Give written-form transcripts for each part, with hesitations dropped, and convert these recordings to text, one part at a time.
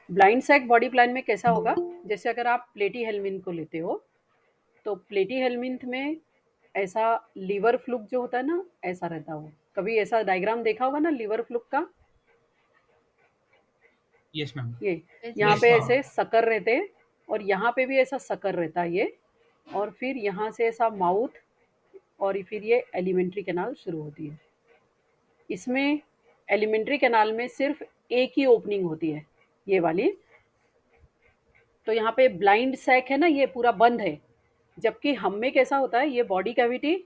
Blind sac body plan में कैसा होगा, जैसे अगर आप प्लेटी हेलमिंथ को लेते हो, तो प्लेटी हेलमिंथ में ऐसा लीवर फ्लूक जो होता है ना, ऐसा रहता हो। कभी ऐसा डायग्राम देखा होगा ना लीवर फ्लूक का। Yes ma'am. ये Yes, यहाँ यस पे मैम। ऐसे सकर रहते हैं, और यहाँ पे भी ऐसा सकर रहता है ये, और फिर यहाँ से ऐसा माउथ, और फिर ये एलिमेंट्री कैनाल शुरू होती है। इसमें एलिमेंट्री कैनाल में सिर्फ एक ही ओपनिंग होती है, ये वाली। तो यहाँ पे ब्लाइंड सैक है ना, ये पूरा बंद है। जबकि हम में कैसा होता है, ये बॉडी कैविटी,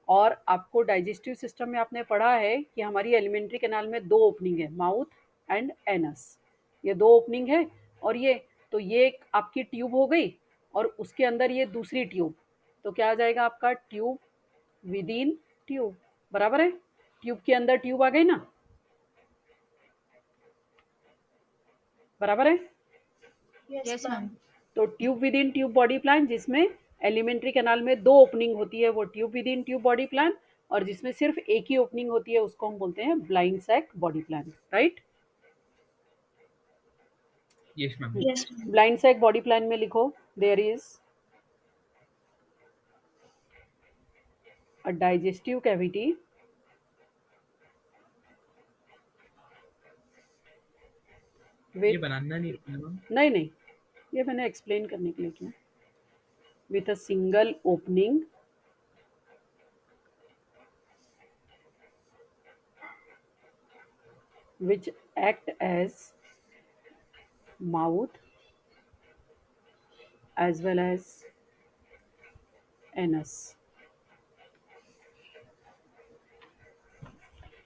और आपको डाइजेस्टिव सिस्टम में आपने पढ़ा है कि हमारी एलिमेंट्री कैनाल में दो ओपनिंग है, माउथ एंड एनस। ये दो ओपनिंग है, और ये तो ये एक आपकी ट्यूब हो गई, और उसके अंदर ये दूसरी ट्यूब। तो क्या आ जाएगा आपका, ट्यूब विद इन ट्यूब। बराबर है, ट्यूब के अंदर ट्यूब आ गई ना, बराबर है। yes, ma'am. तो tube within tube body plan, जिसमें एलिमेंट्री कैनाल में दो ओपनिंग होती है, वो tube within tube body plan. और जिसमें सिर्फ एक ही ओपनिंग होती है, उसको हम बोलते हैं blind sac body plan, right. Yes ma'am. Yes, ma'am. Blind sac body plan में लिखो, there is a digestive cavity ये विथ, बनाना नहीं था मैम। नहीं नहीं, ये मैंने एक्सप्लेन करने के लिए किया, with a single opening which act as mouth as well as anus।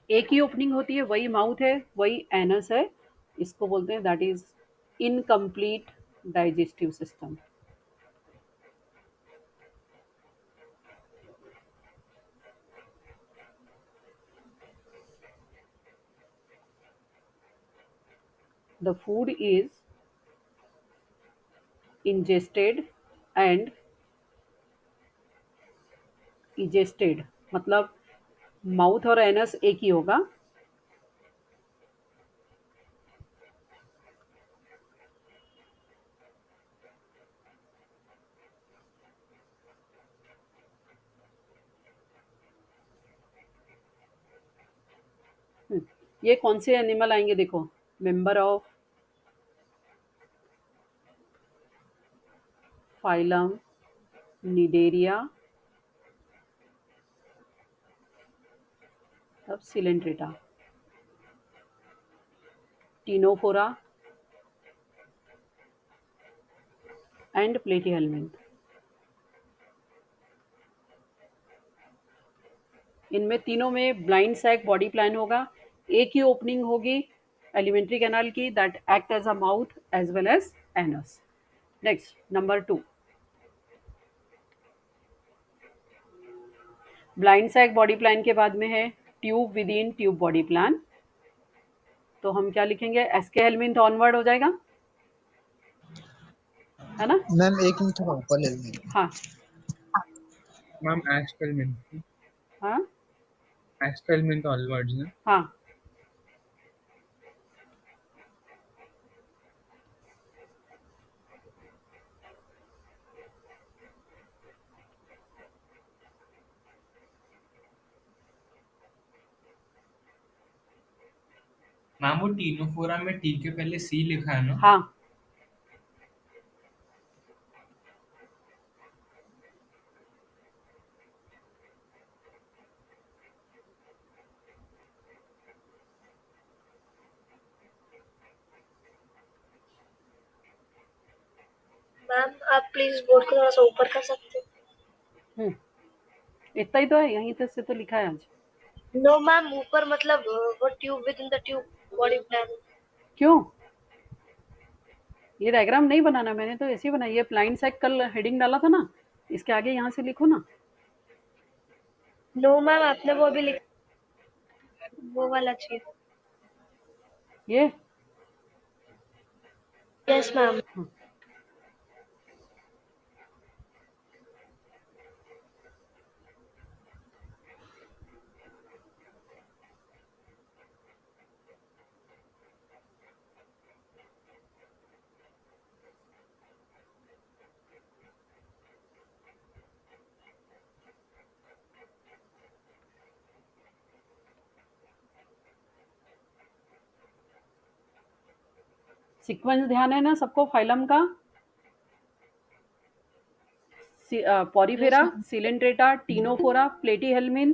एक ही ओपनिंग होती है, वही माउथ है, वही एनस है। इसको बोलते हैं that is incomplete digestive system. The food is ingested and इजेस्टेड, मतलब माउथ और एनस एक ही होगा। ये कौन से एनिमल आएंगे, देखो, मेंबर ऑफ फाइलम निडेरिया, तब सिलेंट्रेटा, टीनोफोरा एंड प्लेटीहेलमिंथ। इनमें तीनों में ब्लाइंड सैक बॉडी प्लान होगा, एक ही ओपनिंग होगी एलिमेंट्री कैनाल की, that act as a mouth as well as anus. Next number 2, blind sac body plan के बाद में है tube within tube body plan. तो हम क्या लिखेंगे, एसके हेलमिंथ ऑनवर्ड हो जाएगा, है ना। मैम एक मिनट थोड़ा ऊपर ले लीजिए। हाँ मैम एक्सपेरिमेंट, हाँ एक्सपेरिमेंट ऑलवर्ड्स ना। हाँ, मैम वो टीनोफोरा में टी के पहले सी लिखा है ना। हाँ। मैम आप प्लीज बोर्ड को थोड़ा सा ऊपर कर सकते इतना ही तो है, यहीं तक से तो लिखा है आज। हैं। नो मैम, ऊपर मतलब वो tube with in the tube body plan. क्यों, ये डायग्राम नहीं बनाना, मैंने तो ऐसे ही बनाई है। ब्लाइंड सैक कल हेडिंग डाला था ना, इसके आगे यहाँ से लिखो ना। नो मैम, आपने वो अभी लिखा, वो वाला चीज। ये यस मैम। हाँ। सीक्वेंस ध्यान है ना सबको फाइलम का? पॉरीफेरा, सिलेंट्रेटा, टीनोफोरा, प्लेटीहेल्मिंथ,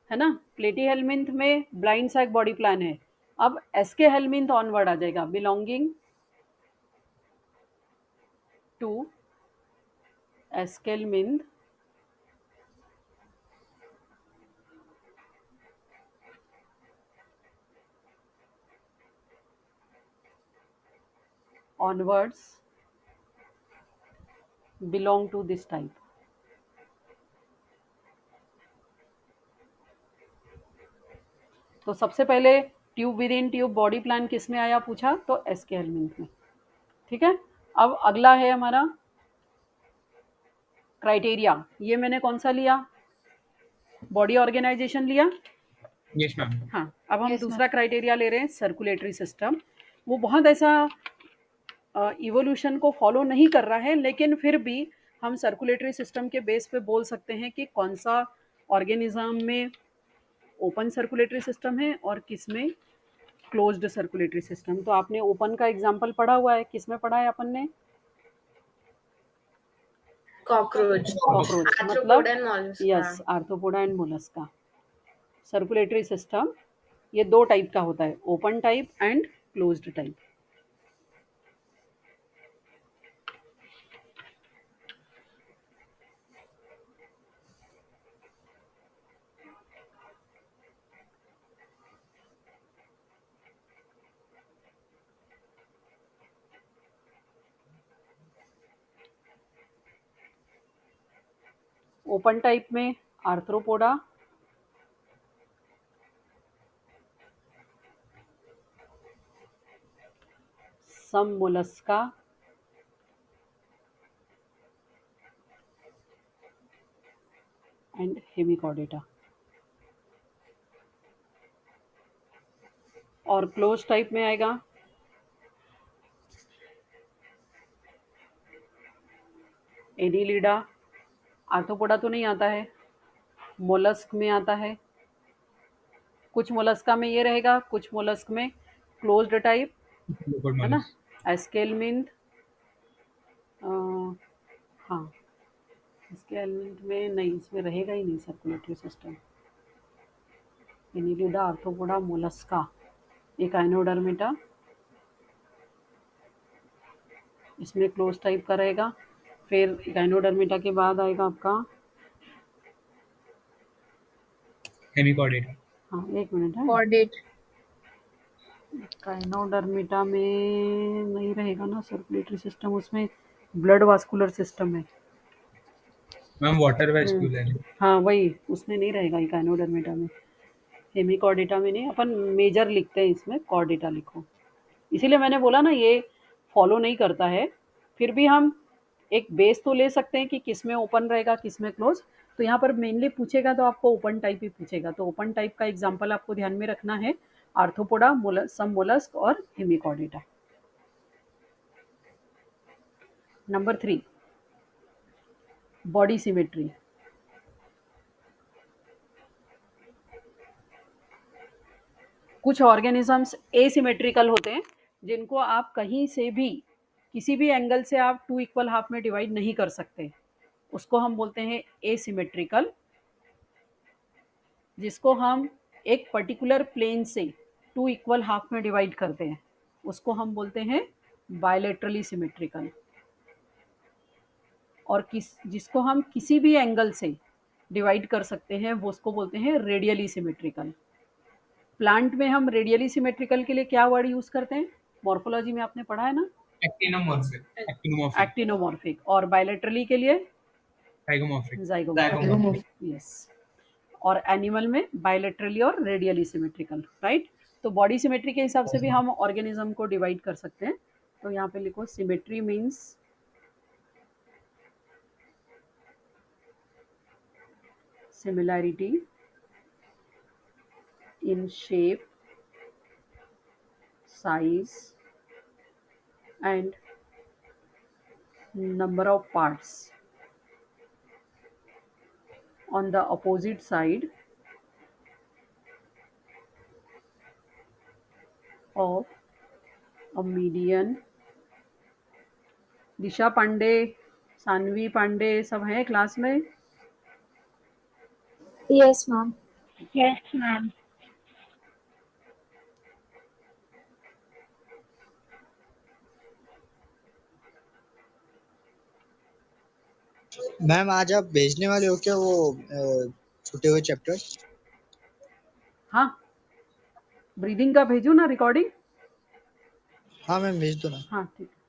है ना? प्लेटीहेल्मिंथ में ब्लाइंड सैक बॉडी प्लान है। अब एसके हेल्मिंथ ऑनवर्ड आ जाएगा, belonging to aschelminth onwards belong to this type. तो सबसे पहले tube within tube body plan किस में आया पूछा, तो एसके हेल्मिंथ में। ठीक है, अब अगला है हमारा क्राइटेरिया। ये मैंने कौन सा लिया, बॉडी ऑर्गेनाइजेशन लिया। Yes ma'am. हाँ, अब हम Yes, दूसरा क्राइटेरिया ले रहे हैं, सर्कुलेटरी सिस्टम। वो बहुत ऐसा इवोल्यूशन को फॉलो नहीं कर रहा है, लेकिन फिर भी हम सर्कुलेटरी सिस्टम के बेस पे बोल सकते हैं कि कौन सा ऑर्गेनिज्म में ओपन सर्कुलेटरी सिस्टम है और किस में क्लोज्ड सर्कुलेटरी सिस्टम। तो आपने ओपन का एग्जांपल पढ़ा हुआ है, किस में पढ़ा है अपन ने? कॉकरोच, कॉकरोच मतलब arthropoda and mollusca. Yes, arthropoda and mollusca. Circulatory system ये दो टाइप का होता है, open type and closed type. Open type में arthropoda, some mollusca and hemichordata. और क्लोज टाइप में आएगा एनिलिडा, आर्थ्रोपोडा तो नहीं आता है, मोलस्क में आता है। कुछ मोलस्का में ये रहेगा, कुछ मोलस्क में क्लोज्ड टाइप, है ना? एस्केलमिंथ, हाँ एस्केलमिंथ में नहीं, इसमें रहेगा ही नहीं circulatory system. Annelida, arthropoda, Mollusca, एक आइनोडर्मेटा, इसमें क्लोज टाइप का रहेगा। फिर गाइनोडर्मेटा के बाद आएगा आपका, हेमिकॉर्डेटा। हाँ एक मिनट है, कॉर्डेट, गाइनोडर्मेटा में नहीं रहेगा ना सर्कुलेटरी सिस्टम, उसमें ब्लड वास्कुलर सिस्टम है मैम वाटर वेस्क्यूलर। हाँ वही, उसमें नहीं रहेगा ये गाइनोडर्मेटा में। हेमिकॉर्डेटा में नहीं, अपन मेजर लिखते हैं इसमें, कॉर्डेटा लिखो। इसीलिए मैंने बोला ना ये फॉलो नहीं करता है, फिर भी हम एक बेस तो ले सकते हैं कि किस में ओपन रहेगा किस में क्लोज। तो यहाँ पर मेनली पूछेगा तो आपको ओपन टाइप ही पूछेगा। तो ओपन टाइप का एग्जांपल आपको ध्यान में रखना है, आर्थ्रोपोडा, सम मोलस्क और हेमिकॉर्डेटा। Number 3, body symmetry. कुछ ऑर्गेनिजम्स एसिमेट्रिकल होते हैं, जिनको आप कहीं से भी किसी भी एंगल से आप 2 इक्वल हाफ में डिवाइड नहीं कर सकते, उसको हम बोलते हैं एसिमेट्रिकल। जिसको हम एक पर्टिकुलर प्लेन से 2 इक्वल हाफ में डिवाइड करते हैं, उसको हम बोलते हैं बायलैटरली सिमेट्रिकल। और जिसको हम किसी भी एंगल से डिवाइड कर सकते हैं, वो उसको बोलते हैं रेडियली सिमेट्रिकल। प्लांट में हम रेडियली सिमेट्रिकल के लिए क्या वर्ड यूज करते हैं, मॉर्फोलॉजी में आपने पढ़ा है ना, एक्टिनोमॉर्फिक। एक्टिनोमॉर्फिक। और बायलैटरली के लिए जाइगोमॉर्फिक। Zygomorphic, yes. और एनिमल में बायलैटरली और रेडियली सिमेट्रिकल, राइट। तो बॉडी सिमेट्री के हिसाब से भी हम ऑर्गेनिज्म को डिवाइड कर सकते हैं। तो यहाँ पे लिखो, symmetry means similarity in shape, size and number of parts on the opposite side of a median दिशा पांडे, सानवी पांडे सब हैं क्लास में? Yes, ma'am. Yes, ma'am. Ma'am आज आप भेजने वाले हो क्या वो छूटे हुए चैप्टर्स? हाँ, ब्रीदिंग का भेजूँ ना रिकॉर्डिंग? हाँ मैम भेज दो ना। हाँ ठीक है।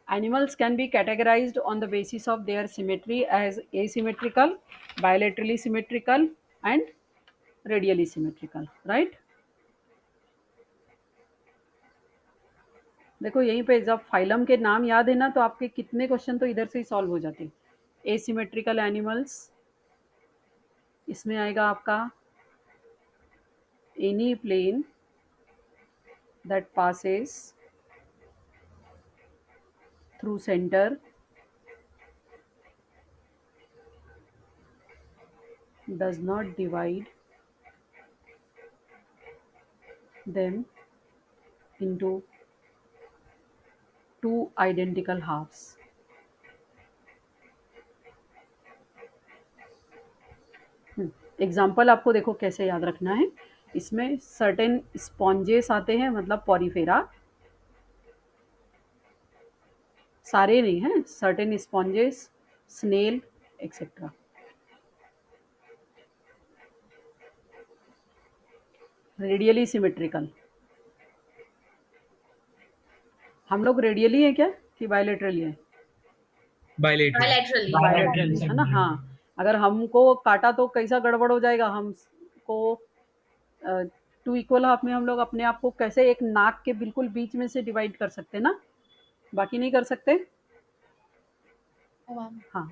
Animals can be categorized on the basis of their symmetry as asymmetrical, bilaterally symmetrical, and radially symmetrical, right? देखो यहीं पे जब फाइलम के नाम याद है ना तो आपके कितने क्वेश्चन तो इधर से ही सॉल्व हो जाते हैं। एसिमेट्रिकल एनिमल्स, इसमें आएगा आपका any plane that passes through centre does not divide them into two identical halves. Example आपको देखो कैसे याद रखना है। इसमें सर्टेन स्पॉन्जेस आते हैं, मतलब पॉरीफेरा, सारे नहीं हैं, certain sponges, snail etcetera. Radially symmetrical, हम लोग रेडियली है क्या कि बायलेटरली है? Bilaterally. बायलेटरली है ना। हाँ, अगर हमको काटा तो कैसा गड़बड़ हो जाएगा। हमको टू इक्वल हाफ में हम लोग अपने आप को कैसे एक नाक के बिल्कुल बीच में से डिवाइड कर सकते हैं ना, बाकी नहीं कर सकते। हाँ,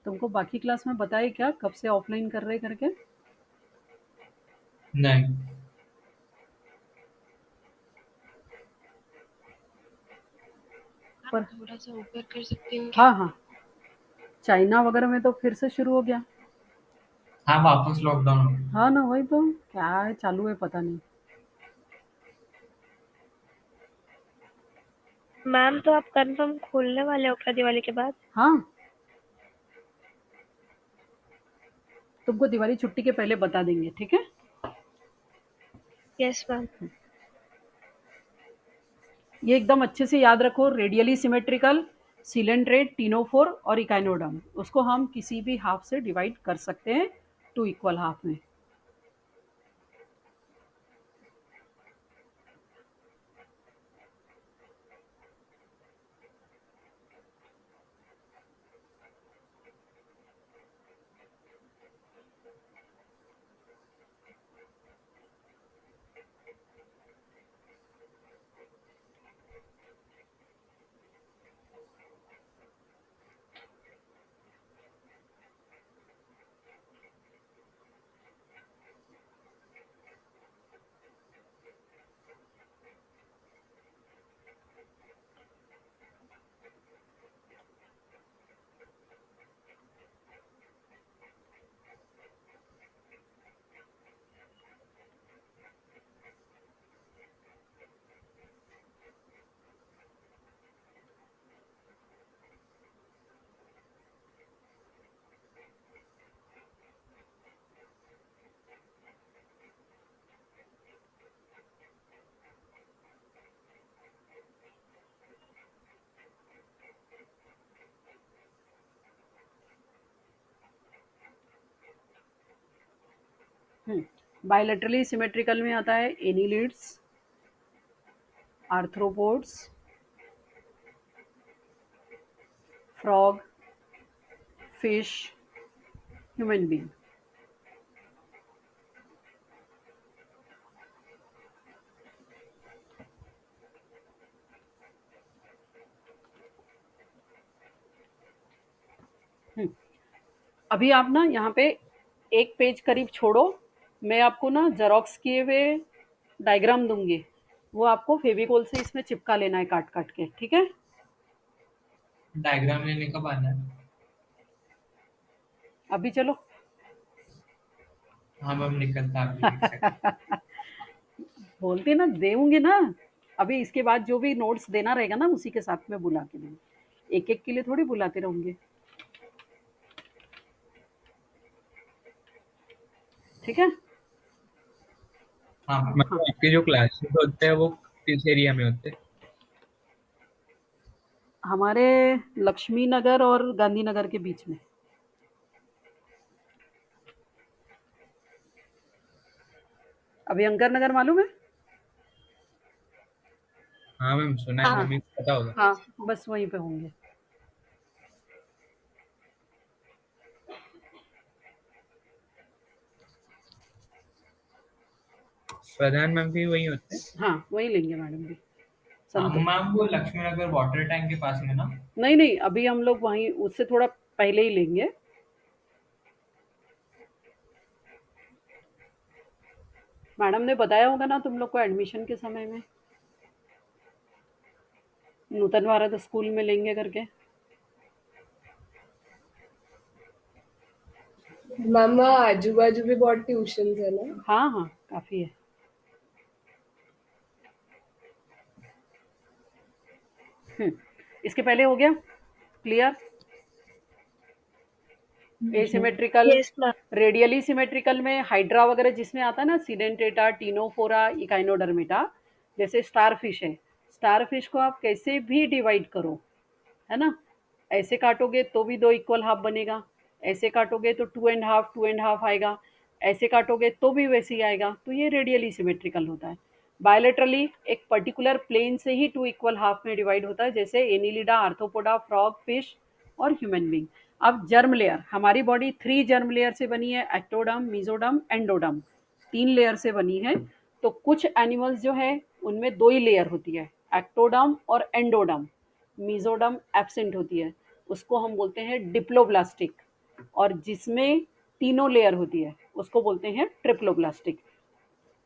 तुमको बाकी क्लास में बताए क्या कब से ऑफलाइन कर रहे करके? नहीं, पर थोड़ा सा ऊपर कर सकती हूँ? हाँ हाँ, चाइना वगैरह में तो फिर से शुरू हो गया। हाँ वापस लॉकडाउन हो गया। हाँ ना, वही तो, क्या है चालू है पता नहीं। मैम तो आप कंफर्म खोलने वाले हो क्या दिवाली के बाद? हाँ, तुमको दिवाली छुट्टी के पहले बता देंगे, ठीक है? Yes ma'am. ये एकदम अच्छे से याद रखो, रेडियली सिमेट्रिकल, सिलेंट्रेट, टिनोफोर और इकाइनोडर्म, उसको हम किसी भी हाफ से डिवाइड कर सकते हैं टू इक्वल हाफ में। बायोलेटरली सिमेट्रिकल में आता है annelids, arthropods, frog, fish, human being. अभी आप ना यहाँ पे एक पेज करीब छोड़ो, मैं आपको ना जेरोक्स किए हुए डायग्राम दूंगी, वो आपको फेविकोल से इसमें चिपका लेना है काट काट के, ठीक है? डायग्राम लेने कब आना है? अभी चलो। हाँ मैम, निकलता अभी एक सेकंड। बोलती ना देऊंगी ना, अभी इसके बाद जो भी नोट्स देना रहेगा ना उसी के साथ में बुला के दूंगी, एक एक के लिए थोड़ी बुलाते रहूंगी, ठीक है? हाँ मैम। मतलब आपके जो क्लासेस होते हैं वो किस एरिया में होते हैं? हमारे लक्ष्मी नगर और गांधीनगर के बीच में। अभयंकर नगर मालूम है? हाँ मैम, सुना है, हाँ मम्मी को पता होगा। हाँ, बस वहीं पे होंगे। प्रधान मैम भी वही होते हैं? हाँ, वहीं लेंगे मैडम भी। हाँ संतोष। मैम, वो लक्ष्मी नगर वाटर टैंक के पास में ना? नहीं नहीं, अभी हम लोग वहीं उससे थोड़ा पहले ही लेंगे। मैडम ने बताया होगा ना तुम लोग को एडमिशन के समय में, नूतन भारत स्कूल में लेंगे करके। मैम आजू बाजू भी बहुत ट्यूशन है ना? हाँ हाँ, काफी है। इसके पहले हो गया clear? Asymmetrical, yes ma'am. Radially symmetrical में हाइड्रा वगैरह जिसमें आता है ना, सीडेंटेटा, टीनोफोरा, इकाइनोडर्मेटा, जैसे स्टारफिश है, स्टारफिश को आप कैसे भी डिवाइड करो, है ना, ऐसे काटोगे तो भी 2 इक्वल हाफ बनेगा, ऐसे काटोगे तो 2 एंड हाफ आएगा, ऐसे काटोगे तो भी वैसे ही आएगा, तो ये रेडियली सिमेट्रिकल होता है। बायोलेटरली एक पर्टिकुलर प्लेन से ही 2 इक्वल हाफ में डिवाइड होता है, जैसे एनिलिडा, आर्थ्रोपोडा, फ्रॉग, फिश और ह्यूमन बीइंग। अब जर्म लेयर, हमारी बॉडी 3 जर्म लेयर से बनी है, एक्टोडर्म, मेसोडर्म, एंडोडर्म, 3 लेयर से बनी है। तो कुछ एनिमल्स जो है उनमें 2 ही लेयर होती है, एक्टोडर्म और एंडोडर्म, मेसोडर्म एब्सेंट होती है, उसको हम बोलते हैं डिप्लोब्लास्टिक, और जिसमें तीनों लेयर होती है उसको बोलते हैं ट्रिप्लोब्लास्टिक।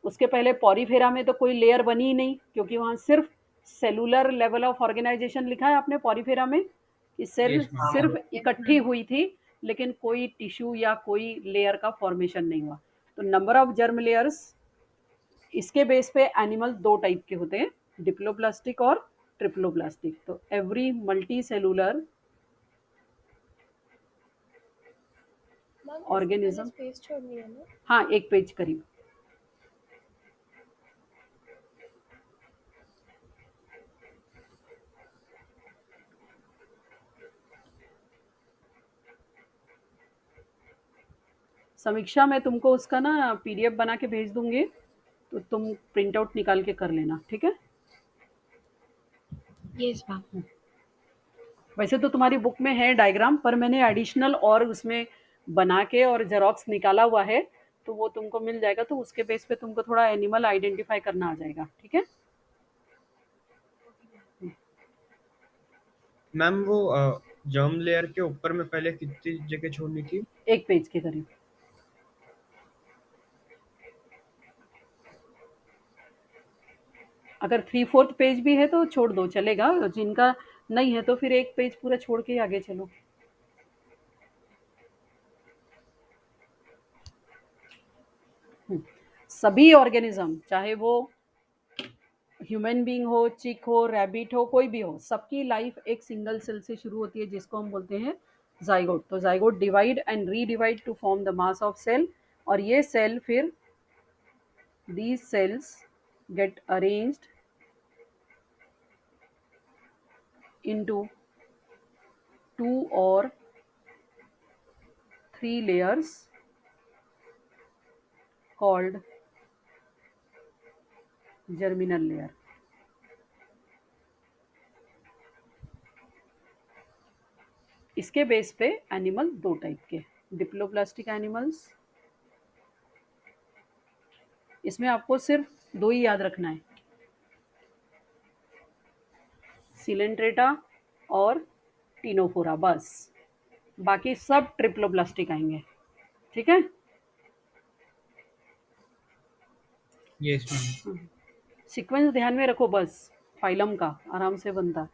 उसके पहले पॉरीफेरा में तो कोई लेयर बनी ही नहीं, क्योंकि वहाँ सिर्फ सेलुलर लेवल ऑफ ऑर्गेनाइजेशन लिखा है आपने पॉरीफेरा में, कि सेल यस मैम। सिर्फ इकट्ठी हुई थी, लेकिन कोई टिश्यू या कोई लेयर का फॉर्मेशन नहीं हुआ। तो नंबर ऑफ जर्म लेयर्स, इसके बेस पे एनिमल 2 टाइप के होते हैं, डिप्लोब्लास्टिक और ट्रिप्लोब्लास्टिक। तो every multi cellular organism, space छोड़नी है ना? हाँ, एक पेज करीब। समीक्षा, मैं तुमको उसका ना पीडीएफ बना के भेज दूंगी, तो तुम प्रिंट आउट निकाल के कर लेना, ठीक है? Yes ma'am. वैसे तो तुम्हारी बुक में है डायग्राम, पर मैंने एडिशनल और उसमें बना के और जेरोक्स निकाला हुआ है, तो वो तुमको मिल जाएगा, तो उसके बेस पे तुमको थोड़ा एनिमल आइडेंटिफाई करना आ जाएगा, ठीक है? मैम वो जर्म लेयर के ऊपर में पहले कितनी जगह छोड़नी थी? एक पेज के करीब। अगर 3/4 पेज भी है तो छोड़ दो, चलेगा, जिनका नहीं है तो फिर एक पेज पूरा छोड़ के आगे चलो। सभी ऑर्गेनिज्म, चाहे वो ह्यूमन बीइंग हो, चिक हो, रैबिट हो, कोई भी हो, सबकी लाइफ एक सिंगल सेल से शुरू होती है, जिसको हम बोलते हैं जाइगोट। तो zygote divide and redivide to form the mass of cell, और ये सेल फिर these cells get arranged into 2 or 3 layers called germinal layer. इसके बेस पे एनिमल दो टाइप के, डिप्लोप्लास्टिक एनिमल्स, इसमें आपको सिर्फ दो ही याद रखना है, सिलेंट्रेटा और टीनोफोरा, बस। बाकी सब ट्रिप्लोप्लास्टिक आएंगे, ठीक है। Yes ma'am. सीक्वेंस ध्यान में रखो बस, फाइलम का आराम से बनता।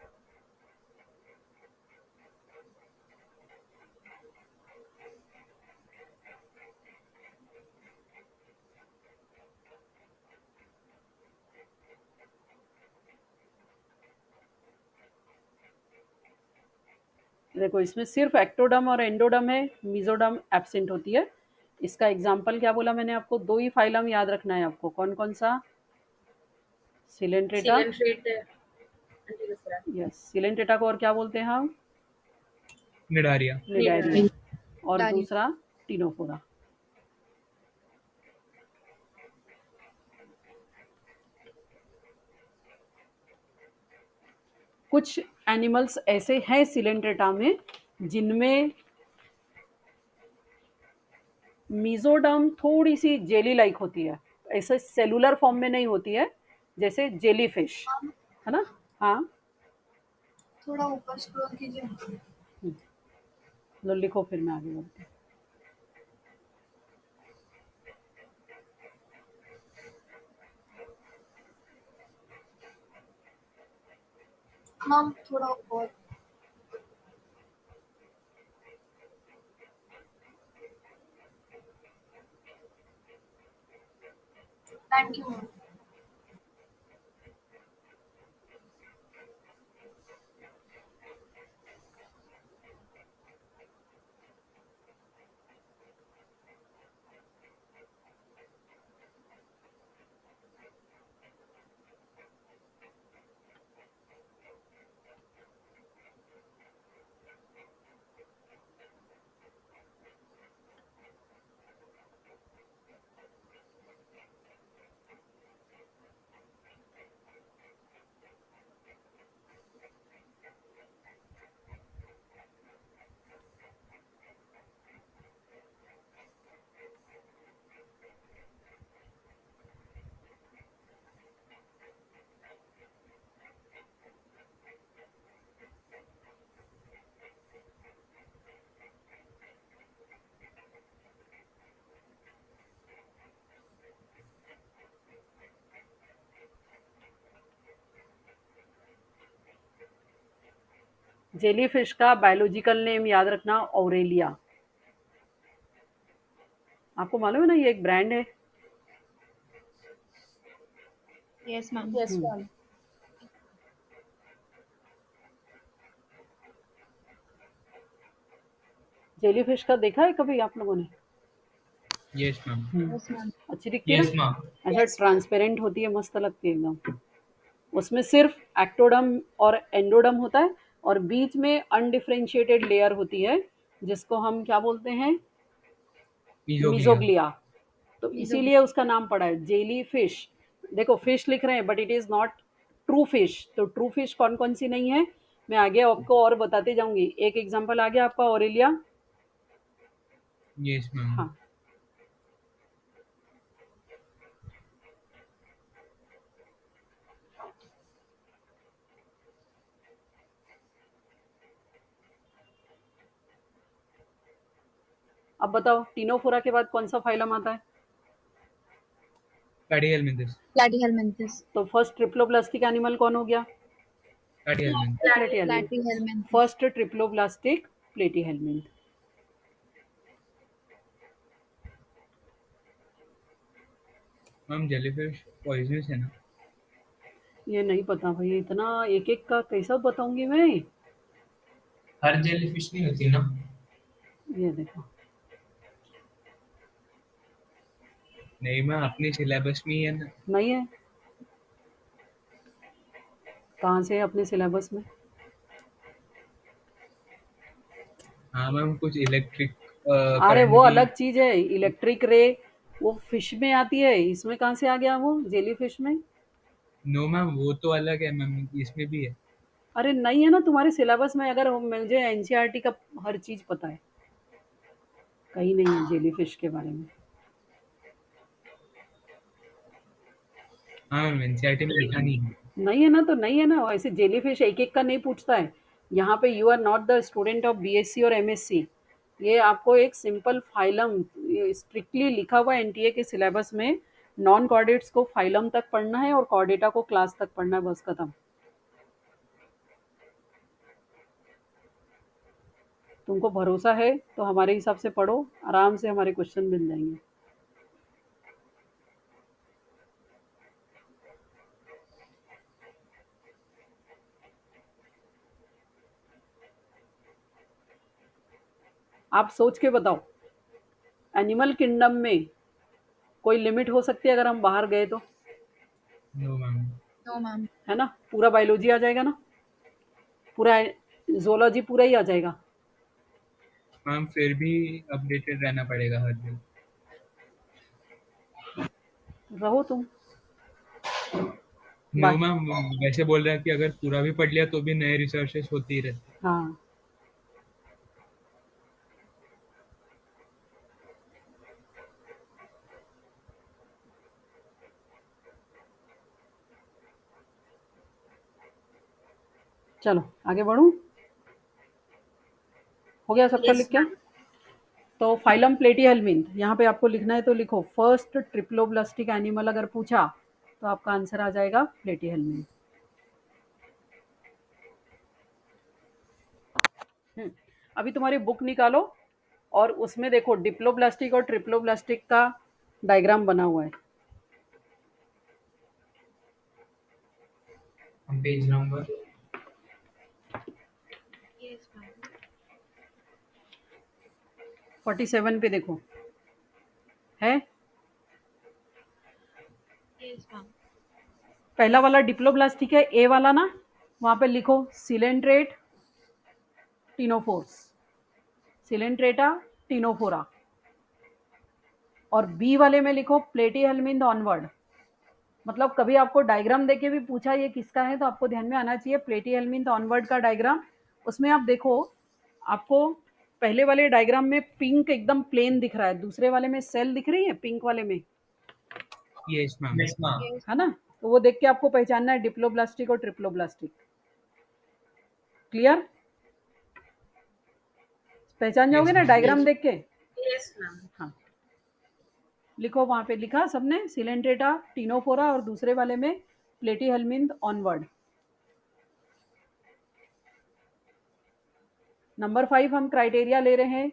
देखो इसमें सिर्फ एक्टोडर्म और एंडोडर्म है, मीजोडर्म एब्सेंट होती है। इसका एग्जाम्पल क्या बोला मैंने आपको, दो ही फाइलम याद रखना है आपको, कौन कौन सा, सिलेंट्रेटा, यस, सिलेंट्रेटा को और क्या बोलते हैं हम, निडारिया। निडारिया, और निडारिया। दूसरा टीनोफोरा। कुछ एनिमल्स ऐसे हैं सिलेंट्रेटा में जिनमें मीजोडर्म थोड़ी सी जेली लाइक होती है, ऐसे सेलुलर फॉर्म में नहीं होती है, जैसे जेली फिश, है ना। हाँ, थोड़ा ऊपर स्क्रॉल कीजिए। लो लिखो, फिर मैं आगे बढ़ती हूँ। मैम थोड़ा और, थैंक यू मैम। जेलीफिश का बायोलॉजिकल नेम याद रखना, ऑरेलिया। आपको मालूम है ना, ये एक ब्रांड है। Yes ma'am. जेलीफिश का देखा है कभी आप लोगों ने? Yes ma'am. अच्छी दिखती है यस ना, मैम। ऐसा ट्रांसपेरेंट होती है, मस्त लगती है एकदम। उसमें सिर्फ एक्टोडर्म और एंडोडर्म होता है, और बीच में अनडिफरेंशिएटेड लेयर होती है जिसको हम क्या बोलते हैं, मीजोग्लिया। मीजोग्लिया। तो इसीलिए उसका नाम पड़ा है जेली फिश। देखो फिश लिख रहे हैं but it is not true fish. तो ट्रू फिश कौन कौन सी नहीं है, मैं आगे आपको और बताते जाऊंगी। एक एग्जांपल आ गया आपका, ऑरेलिया। Yes ma'am. हाँ, अब बताओ टीनोफोरा के बाद कौन सा फाइलम आता है? प्लेटिहेलमिन्थस। प्लैटीहेलमिन्थस। तो फर्स्ट ट्रिप्लोप्लास्टिक एनिमल कौन हो गया? Platyhelminthes. Platyhelminth. Platyhelminthes. First triploblastic platyhelminth. Ma'am jellyfish poisonous है ना? ये नहीं पता भाई, इतना एक एक का कैसा बताऊंगी मैं। हर जेलीफिश नहीं होती ना। ये देखो, नहीं मैम, अपनी सिलेबस में ही है ना। नहीं है, कहाँ से है अपने सिलेबस में? हाँ मैम, कुछ इलेक्ट्रिक अरे वो अलग चीज है, इलेक्ट्रिक रे वो फिश में आती है, इसमें कहाँ से आ गया वो जेली फिश में? नो मैम, वो तो अलग है मैम, इसमें भी है। अरे नहीं है ना तुम्हारे सिलेबस में, अगर मुझे एनसीईआरटी का हर चीज़ पता है, कहीं नहीं है जेली फिश के बारे में। हाँ मैम, एनसीईआरटी में लिखा नहीं है। नहीं है ना तो नहीं है ना, ऐसे जेली फिश एक एक का नहीं पूछता है। यहाँ पे you are not the student of BSc और एमएससी। ये आपको एक सिंपल फाइलम स्ट्रिक्टली लिखा हुआ है एनटीए के सिलेबस में, नॉन कॉर्डेट्स को फाइलम तक पढ़ना है और कॉर्डेटा को क्लास तक पढ़ना है, बस खत्म। तुमको भरोसा है तो हमारे हिसाब से पढ़ो, आराम से हमारे क्वेश्चन मिल जाएंगे। आप सोच के बताओ, एनिमल किंगडम में कोई लिमिट हो सकती है अगर हम बाहर गए तो? No ma'am. No ma'am. है ना, पूरा बायोलॉजी आ जाएगा ना, पूरा जोलॉजी पूरा ही आ जाएगा। मैम फिर भी अपडेटेड रहना पड़ेगा हर दिन। रहो तुम। No bye. मैम, वैसे बोल रहे हैं कि अगर पूरा भी पढ़ लिया तो भी नए रिसर्चेस होती ही रहती है। हाँ, चलो आगे बढ़ूं। हो गया सबका Yes, लिख के? ma'am. तो फाइलम प्लेटीहेल्मिन्थ यहाँ पे आपको लिखना है तो लिखो, फर्स्ट ट्रिप्लोब्लास्टिक एनिमल अगर पूछा तो आपका आंसर आ जाएगा प्लेटीहेल्मिन्थ। अभी तुम्हारी बुक निकालो और उसमें देखो डिप्लोब्लास्टिक और ट्रिप्लोब्लास्टिक का डायग्राम बना हुआ है। Page number Yes, ma'am. 47 पे देखो, है Yes, ma'am. पहला वाला डिप्लोब्लास्टिक है, ए वाला ना, वहाँ पे लिखो सिलेंट्रेट टीनोफोर्स, सिलेंट्रेटा टीनोफोरा। और बी वाले में लिखो प्लेटीहेल्मिन्थ ऑनवर्ड। मतलब कभी आपको डायग्राम देके भी पूछा ये किसका है तो आपको ध्यान में आना चाहिए प्लेटीहेल्मिन्थ ऑनवर्ड का डायग्राम। उसमें आप देखो, आपको पहले वाले डायग्राम में पिंक एकदम प्लेन दिख रहा है, दूसरे वाले में सेल दिख रही है पिंक वाले में, yes ma'am. Yes ma'am. Yes. है ना? तो वो देख के आपको पहचानना है डिप्लोब्लास्टिक और ट्रिप्लोब्लास्टिक। क्लियर? पहचान जाओगे ना ma'am. डायग्राम देख के? Yes, ma'am. हाँ, लिखो, वहां पे लिखा सबने सिलेंट्रेटा टीनोफोरा और दूसरे वाले में प्लेटीहेल्मिन्थ ऑनवर्ड। नंबर 5 हम क्राइटेरिया ले रहे हैं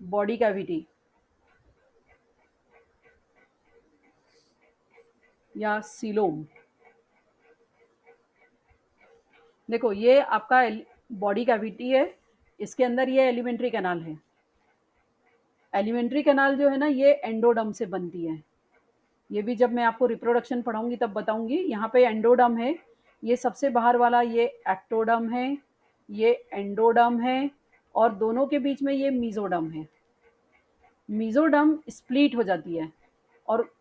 बॉडी कैविटी या सीलोम। देखो ये आपका बॉडी कैविटी है, इसके अंदर ये एलिमेंट्री कैनाल है। एलिमेंट्री कैनाल जो है ना ये एंडोडर्म से बनती है, ये भी जब मैं आपको रिप्रोडक्शन पढ़ाऊंगी तब बताऊंगी। यहाँ पे एंडोडर्म है, ये सबसे बाहर वाला ये एक्टोडर्म है, ये एंडोडर्म है और दोनों के बीच में ये मीजोडर्म है। मीजोडर्म स्प्लीट हो जाती है और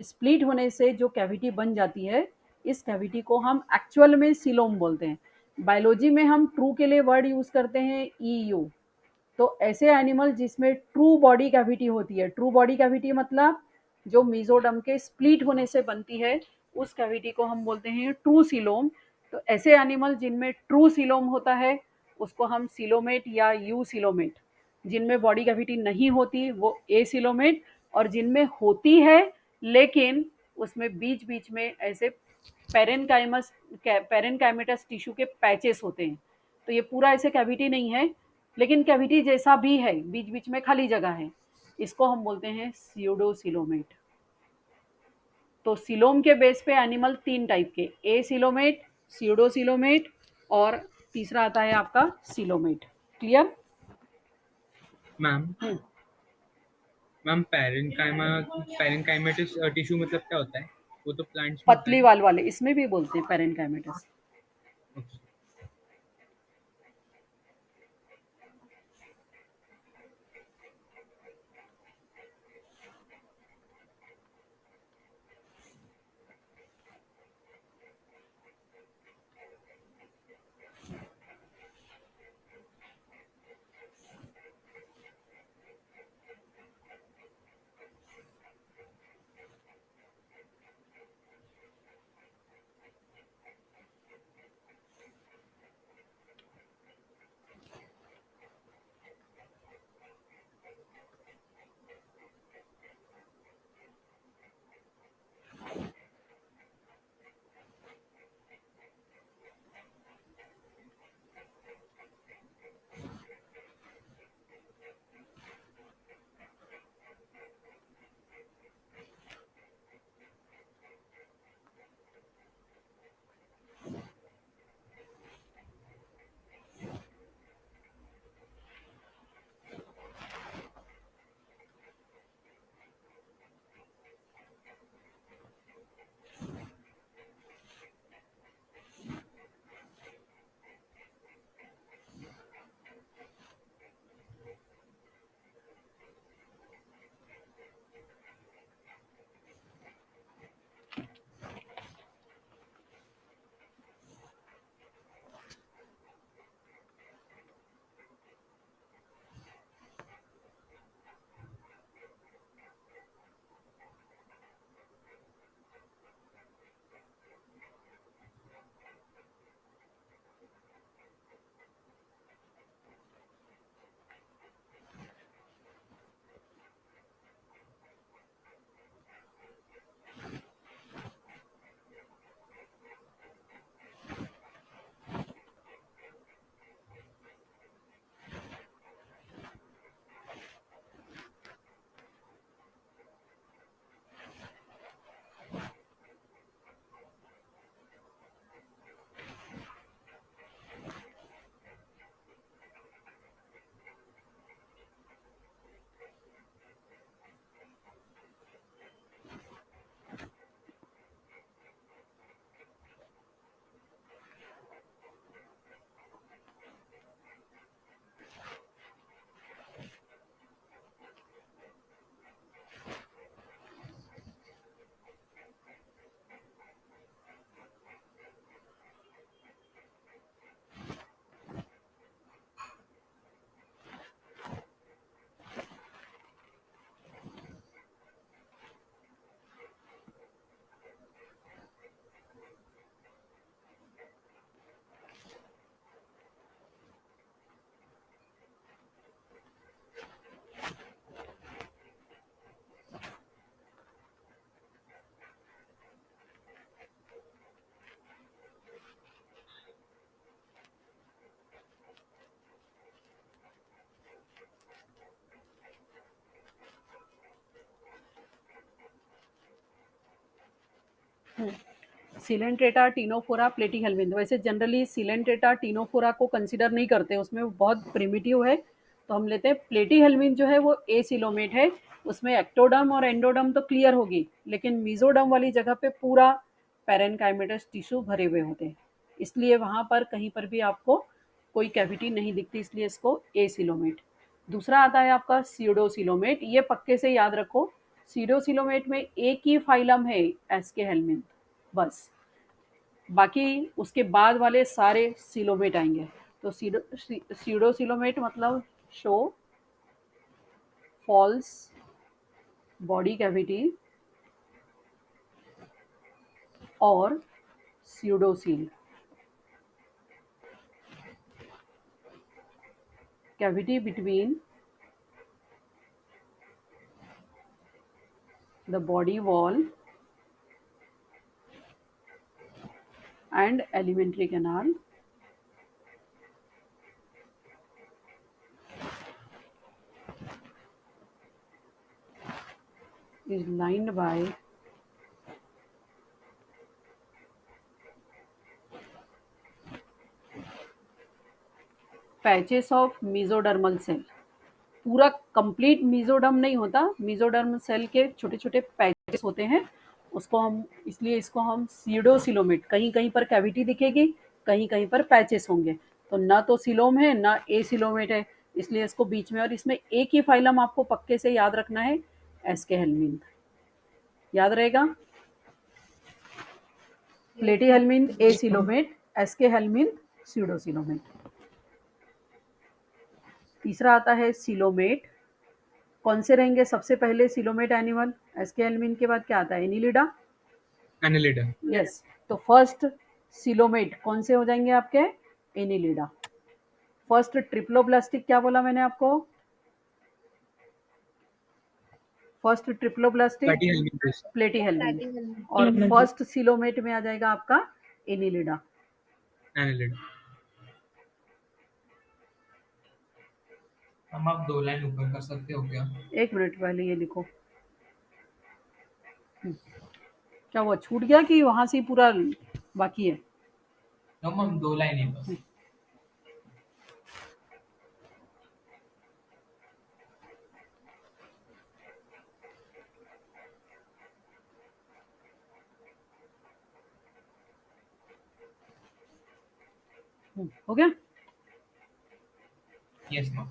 स्प्लीट होने से जो कैविटी बन जाती है, इस कैविटी को हम एक्चुअल में सीलोम बोलते हैं। बायोलॉजी में हम ट्रू के लिए वर्ड यूज करते हैं ईयू। तो ऐसे एनिमल जिसमें ट्रू बॉडी कैविटी होती है, ट्रू बॉडी कैविटी मतलब जो मीजोडर्म के स्प्लीट होने से बनती है, उस कैविटी को हम बोलते हैं ट्रू सीलोम। तो ऐसे एनिमल जिनमें ट्रू सीलोम होता है उसको हम सीलोमेट या यू सीलोमेट, जिनमें बॉडी कैविटी नहीं होती वो ए सीलोमेट, और जिनमें होती है लेकिन उसमें बीच बीच में ऐसे पेरेनकाइमेटस टिश्यू के पैचेस होते हैं, तो ये पूरा ऐसे कैविटी नहीं है लेकिन कैविटी जैसा भी है, बीच बीच में खाली जगह है, इसको हम बोलते हैं स्यूडोसिलोमेट। तो सिलोम के बेस पे एनिमल 3 टाइप के, ए सिलोमेट, स्यूडोसिलोमेट और तीसरा आता है आपका coelomate. Clear? Ma'am ma'am parenchymatous tissue मतलब क्या होता है? वो तो प्लांट्स में होता पतली है। वाल वाले इसमें भी बोलते हैं parenchymatous. Okay. Coelenterata ctenophora platyhelminth. वैसे जनरली सिलेंट्रेटा टीनोफोरा को कंसिडर नहीं करते, उसमें वो बहुत प्रिमिटिव है, तो हम लेते हैं प्लेटीहेल्मिन्थ जो है वो एसिलोमेट है। उसमें एक्टोडर्म और एंडोडर्म तो क्लियर होगी, लेकिन मीजोडर्म वाली जगह पे पूरा पैरेनकाइमेटस टिश्यू भरे हुए होते हैं, इसलिए वहाँ पर कहीं पर भी आपको कोई कैविटी नहीं दिखती, इसलिए इसको एसिलोमेट। दूसरा आता है आपका सीडोसिलोमेट। ये पक्के से याद रखो, सीडोसिलोमेट में एक ही फाइलम है एस्केहेल्मिन्थ, बस, बाकी उसके बाद वाले सारे सिलोमेट आएंगे। तो सीडोसिलोमेट मतलब शो फॉल्स बॉडी कैविटी और स्यूडोसील cavity between the body wall and alimentary canal is lined by patches of mesodermal cell. पूरा कंप्लीट मीजोडर्म नहीं होता, मीजोडर्म सेल के छोटे छोटे पैचेस होते हैं, उसको हम, इसलिए इसको हम सीडोसिलोमेट, कहीं कहीं पर कैविटी दिखेगी, कहीं कहीं पर पैचेस होंगे, तो ना तो सिलोम है ना एसिलोमेट है, इसलिए इसको बीच में, और इसमें एक ही फाइलम आपको पक्के से याद रखना है, एस्केहेल्मिन्थ, याद रहेगा, प्लेटीहेल्मिन्थ एसिलोमेट, एस्केहेल्मिन्थ सीडोसिलोमेट। तीसरा आता है सिलोमेट। कौन से रहेंगे सबसे पहले सिलोमेट एनिमल? एस्केहेल्मिन्थ के बाद क्या आता है? एनिलिडा। एनिलिडा। यस, तो फर्स्ट सिलोमेट कौन से हो जाएंगे आपके? एनिलिडा। फर्स्ट ट्रिप्लोब्लास्टिक क्या बोला मैंने आपको? फर्स्ट ट्रिप्लोब्लास्टिक प्लेटीहेल्मिन्थ, और फर्स्ट सिलोमेट में आ जाएगा आपका एनिलिडा। एनिलिडा। हम आप 2 लाइन ऊपर कर सकते हो क्या? एक मिनट, पहले ये लिखो। क्या हुआ, छूट गया कि वहां से ही पूरा बाकी है? हम 2 लाइन ही बस। हो गया? Yes ma'am.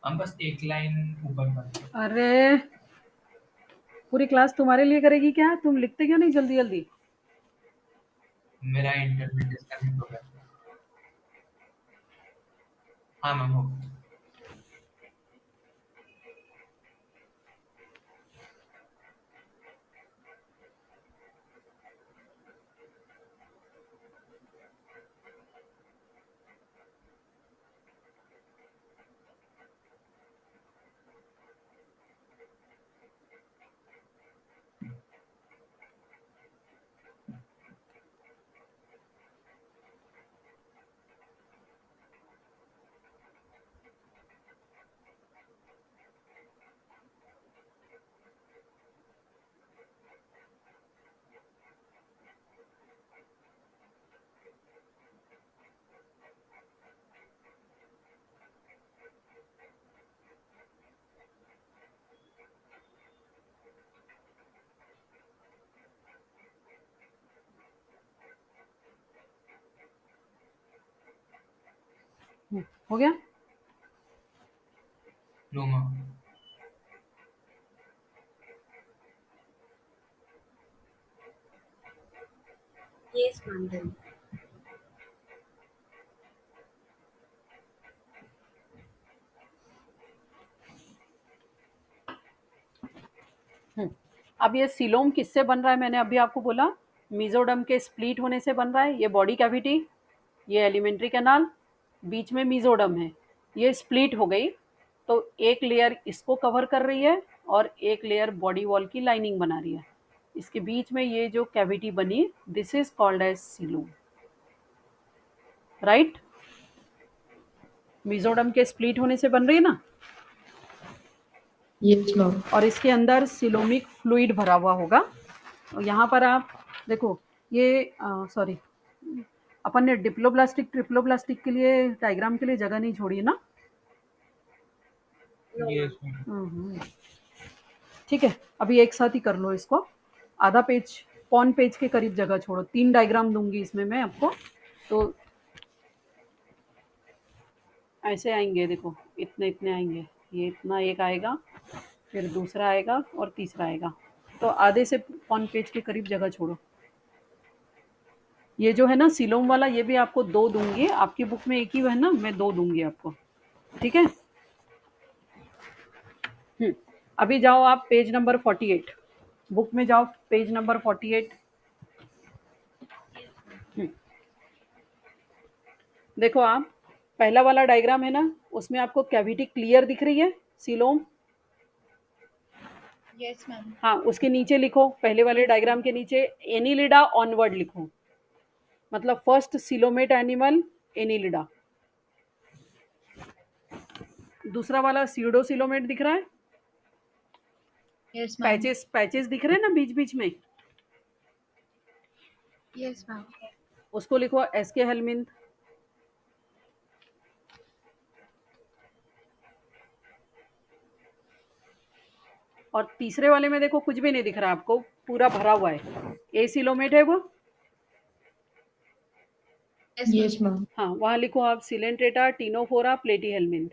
हम बस 1 लाइन ऊपर कर। अरे पूरी क्लास तुम्हारे लिए करेगी क्या? तुम लिखते क्यों नहीं जल्दी जल्दी? मेरा इंटरनेट डिस्कनेक्ट हो गया। हाँ मैम, हो गया। हो गया? No ma'am. Yes, ma'am. Then. अब ये सीलोम किससे बन रहा है? मैंने अभी आपको बोला मीजोडर्म के स्प्लीट होने से बन रहा है। ये बॉडी कैविटी, ये एलिमेंट्री कैनाल, बीच में मीजोडर्म है। ये स्प्लीट हो गई तो एक लेयर इसको कवर कर रही है और एक लेयर बॉडी वॉल की लाइनिंग बना रही है। इसके बीच में ये जो कैविटी बनी, this is called as coelom, right? Mesoderm के स्प्लीट होने से बन रही है ना, Yes, ma'am. और इसके अंदर सिलोमिक फ्लूइड भरा हुआ होगा। और यहाँ पर आप देखो, ये सॉरी, अपन ने डिप्लोब्लास्टिक ट्रिप्लोब्लास्टिक के लिए डायग्राम के लिए जगह नहीं छोड़ी है ना? Yes ma'am. हम्म। ठीक है, अभी एक साथ ही कर लो इसको। आधा पेज, पौन पेज के करीब जगह छोड़ो। 3 डायग्राम दूंगी इसमें मैं आपको, तो ऐसे आएंगे। देखो, इतने इतने आएंगे। ये इतना एक आएगा, फिर दूसरा आएगा और तीसरा आएगा। तो आधे से पौन पेज के करीब जगह छोड़ो। ये जो है ना सीलोम वाला, ये भी आपको 2 दूंगी। आपकी बुक में एक ही है ना, मैं 2 दूंगी आपको, ठीक है? अभी जाओ आप पेज नंबर 48, बुक में जाओ, पेज नंबर 48। देखो आप, पहला वाला डायग्राम है ना, उसमें आपको कैविटी क्लियर दिख रही है, सीलोम? Yes ma'am. हाँ, उसके नीचे लिखो, पहले वाले डायग्राम के नीचे एनिलिडा ऑनवर्ड लिखो, मतलब फर्स्ट सीलोमेट एनिमल एनिलिडा। दूसरा वाला सीडो सीलोमेट दिख रहा है, यस मैम। पैचेस दिख रहे हैं ना बीच बीच में, यस मैम। उसको लिखो एसके हेलमिंथ। और तीसरे वाले में देखो कुछ भी नहीं दिख रहा आपको, पूरा भरा हुआ है। ए सीलोमेट है वो? Yes, ma'am. हाँ, वहाँ लिखो आप सिलेंट्रेटा टीनोफोरा प्लेटीहेलमिंथ।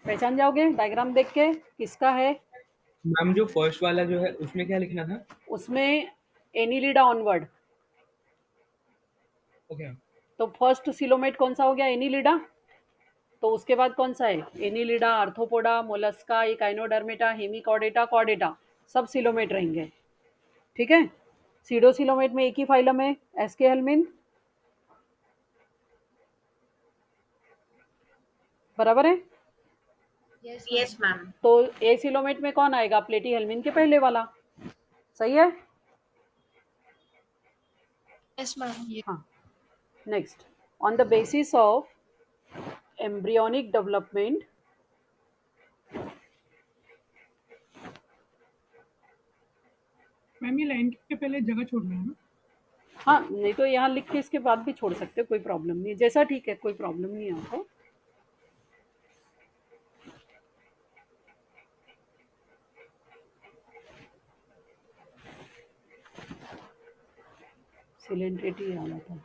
पहचान जाओगे डायग्राम देख के किसका है? मैम जो फर्स्ट वाला जो है उसमें क्या लिखना था? उसमें एनिलिडा ऑनवर्ड। ओके। तो फर्स्ट सिलोमेट कौन सा हो गया? एनिलिडा। तो उसके बाद कौन सा है? Annelida, arthropoda, Mollusca, Echinodermata, Hemichordata, Chordata, सब सिलोमेट रहेंगे, ठीक है? सीडो सिलोमेट में एक ही फाइलम है, एसके हेलमिंथ, बराबर है? Yes, ma'am. तो ए सिलोमेट में कौन आएगा? प्लेटी हेलमिन के पहले वाला, सही है? Yes ma'am. हाँ, next, on the basis of embryonic development, ma'am ये लाइन के पहले जगह छोड़ना है ना? हाँ, नहीं तो यहाँ लिख के इसके बाद भी छोड़ सकते हो, कोई प्रॉब्लम नहीं है, जैसा ठीक है, कोई प्रॉब्लम नहीं है आपको। सिलेंट्रेटी आना था।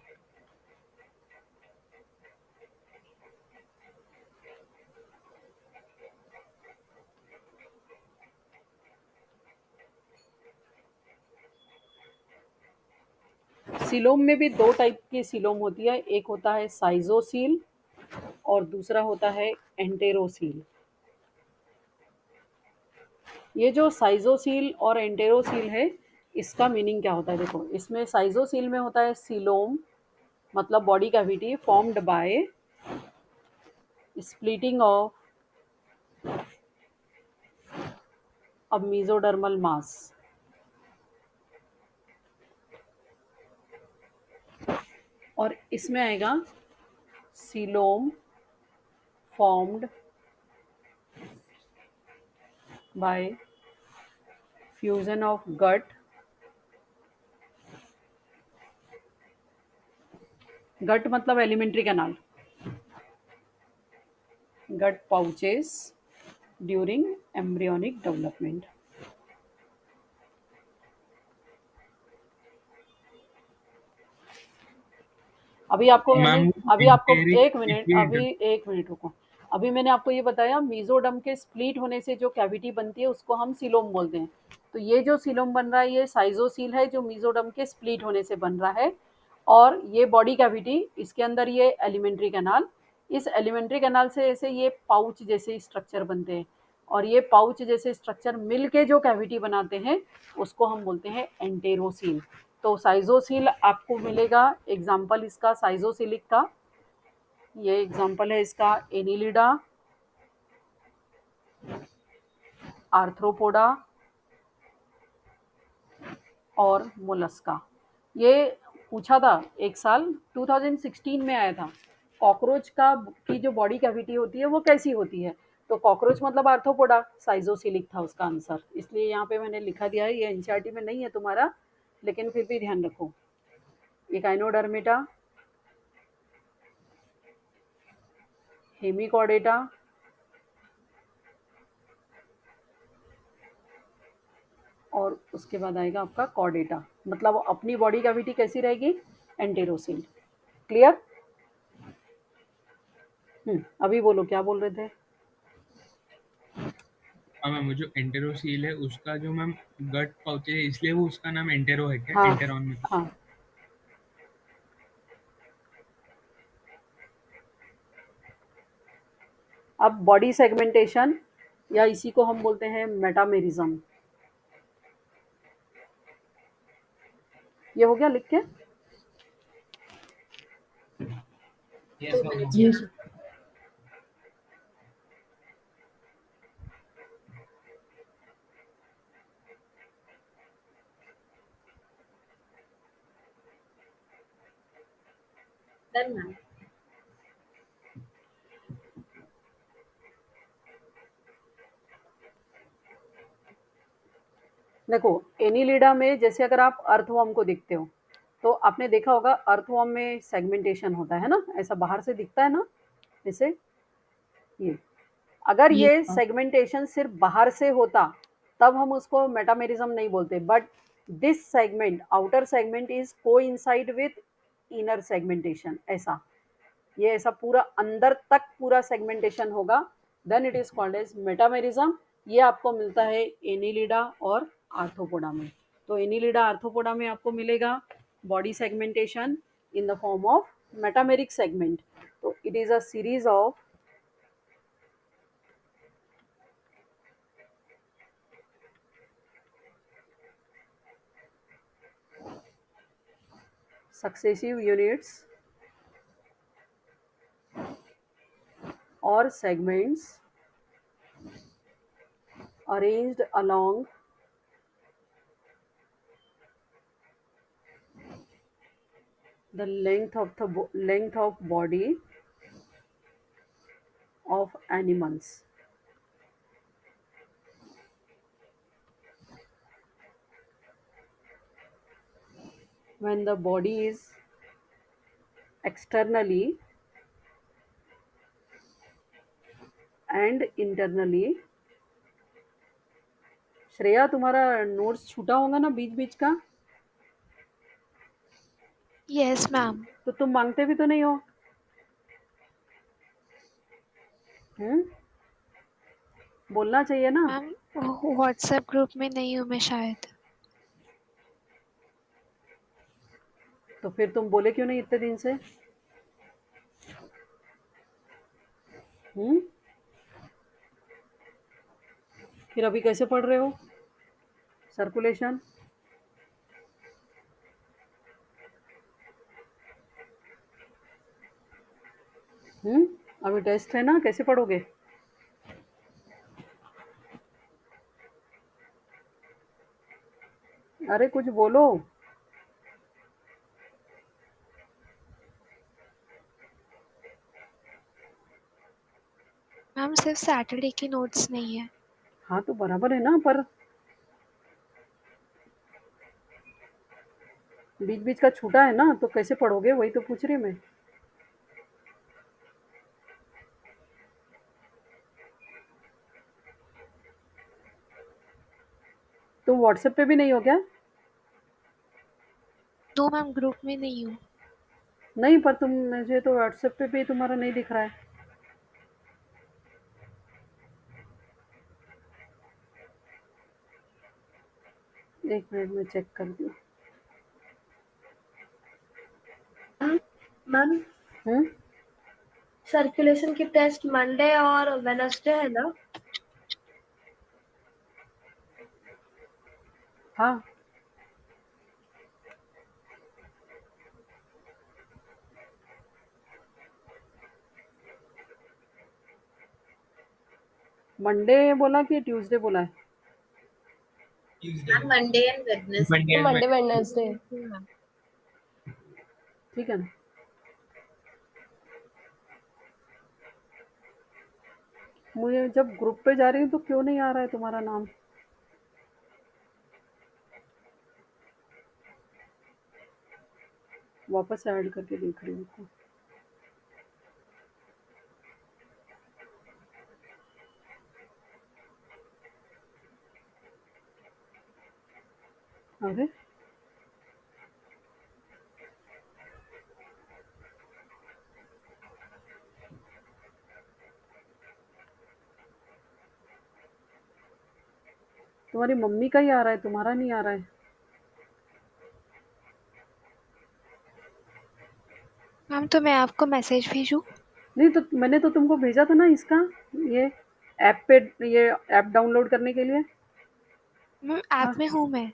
सीलोम में भी 2 टाइप की सीलोम होती है, एक होता है साइजोसील और दूसरा होता है एंटेरोसील। ये जो साइजोसील और एंटेरोसील है, इसका मीनिंग क्या होता है? देखो, इसमें साइजोसील में होता है सीलोम, मतलब body cavity formed by splitting of a mesodermal mass. और इसमें आएगा coelom formed by fusion of gut, gut मतलब alimentary canal, gut pouches during embryonic development. अभी आपको मैंने मैम अभी आपको एक मिनट एंटेरिक रुको। अभी मैंने आपको ये बताया मीजोडर्म के स्प्लिट होने से जो कैविटी बनती है उसको हम सीलोम बोलते हैं। तो ये जो सीलोम बन रहा है ये साइजोसील है जो मीजोडर्म के स्प्लिट होने से बन रहा है। और ये बॉडी कैविटी, इसके अंदर ये एलिमेंट्री कैनाल, इस एलिमेंट्री कैनाल से ऐसे ये पाउच जैसे स्ट्रक्चर बनते हैं और ये पाउच जैसे स्ट्रक्चर मिल के जो कैविटी बनाते हैं उसको हम बोलते हैं एंटेरोसील। तो साइजोसील आपको मिलेगा, एग्जाम्पल इसका साइजोसिलिक का, ये एग्जाम्पल है इसका एनिलिडा, आर्थ्रोपोडा और मोलस्का। ये पूछा था एक साल 2016 में आया था, कॉकरोच का की जो बॉडी कैविटी होती है वो कैसी होती है। तो कॉकरोच मतलब आर्थ्रोपोडा, साइजोसिलिक था उसका आंसर, इसलिए यहाँ पे मैंने लिखा दिया है। ये एनसीईआरटी में नहीं है तुम्हारा, लेकिन फिर भी ध्यान रखो। इकाइनोडर्मेटा, हेमिकॉर्डेटा और उसके बाद आएगा आपका कॉर्डेटा। मतलब अपनी बॉडी कैविटी कैसी रहेगी, एंटेरोसिल। क्लियर? अभी बोलो क्या बोल रहे थे। हाँ मैम, जो एंटेरोसील है उसका जो मैम गट पाउच है इसलिए वो उसका नाम एंटेरो है क्या? हाँ एंटेरॉन में हाँ, अब बॉडी सेगमेंटेशन या इसी को हम बोलते हैं मेटामेरिज्म। ये हो गया लिख के? Yes ma'am. Yes. Done, ma'am. देखो एनिलिडा में जैसे अगर आप अर्थवर्म को देखते हो तो आपने देखा होगा अर्थवर्म में सेगमेंटेशन होता है ना, ऐसा बाहर से दिखता है ना, जैसे ये। अगर ये सेगमेंटेशन सिर्फ बाहर से होता तब हम उसको मेटामेरिज्म नहीं बोलते, but this segment, outer segment is coincide with inner segmentation. ऐसा ये ऐसा पूरा अंदर तक पूरा सेगमेंटेशन होगा, then it is called as metamerism. ये आपको मिलता है एनिलिडा और आर्थ्रोपोडा में। तो एनिलिडा आर्थ्रोपोडा में आपको मिलेगा body segmentation in the form of metameric segment. तो it is a series of successive units or segments arranged along the length of body of animals. When the body is externally and internally। Shreya तुम्हारा notes छूटा होगा ना बीच बीच का? Yes, ma'am. तो तुम मांगते भी तो नहीं हो। बोलना चाहिए ना। मैम व्हाट्सएप ग्रुप में नहीं हूँ मैं शायद। तो फिर तुम बोले क्यों नहीं इतने दिन से? फिर अभी कैसे पढ़ रहे हो सर्कुलेशन? अभी टेस्ट है ना, कैसे पढ़ोगे? अरे कुछ बोलो। मैम सिर्फ सैटरडे की नोट्स नहीं है। हाँ तो बराबर है ना, पर बीच बीच का छूटा है ना, तो कैसे पढ़ोगे, वही तो पूछ रही मैं। तुम व्हाट्सएप पे भी नहीं हो क्या? तो मैम ग्रुप में नहीं हूँ। नहीं, पर तुम मुझे तो व्हाट्सएप पे भी तुम्हारा नहीं दिख रहा है। एक मिनट में चेक कर दूँ। मैम सर्कुलेशन की टेस्ट मंडे और वेनसडे है ना? हाँ, मंडे बोला कि ट्यूसडे बोला है? Tuesday ma'am Monday and Wednesday. Monday Monday Wednesday. ठीक है ना? मुझे जब ग्रुप पे जा रही हूँ तो क्यों नहीं आ रहा है तुम्हारा नाम? वापस ऐड करके देख रही हूँ उसको। अरे तुम्हारी मम्मी का ही आ रहा है, तुम्हारा नहीं आ रहा है। मैम तो मैं आपको मैसेज भेजूँ? नहीं तो मैंने तो तुमको भेजा था ना इसका, ये ऐप पे, ये ऐप डाउनलोड करने के लिए। मैम हाँ ऐप में हूँ मैं।